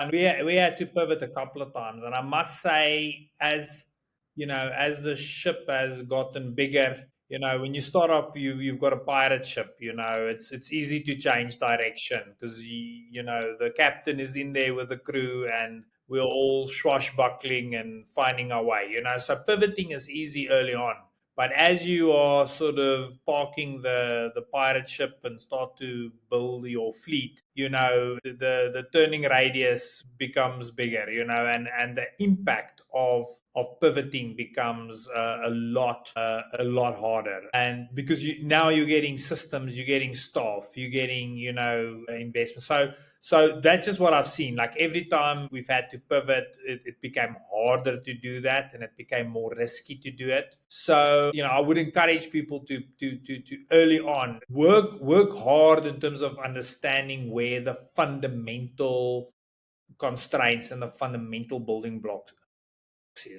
And we had to pivot a couple of times, and I must say, as you know, as the ship has gotten bigger, when you start up, you've got a pirate ship. It's easy to change direction because the captain is in there with the crew, and we're all swashbuckling and finding our way. So pivoting is easy early on. But as you are sort of parking the pirate ship and start to build your fleet, the turning radius becomes bigger, and the impact of pivoting becomes a lot harder. And because now you're getting systems, you're getting staff, you're getting investment. So that's just what I've seen. Like every time we've had to pivot, it became harder to do that, and it became more risky to do it. So I would encourage people to early on work hard in terms of understanding where the fundamental constraints and the fundamental building blocks is.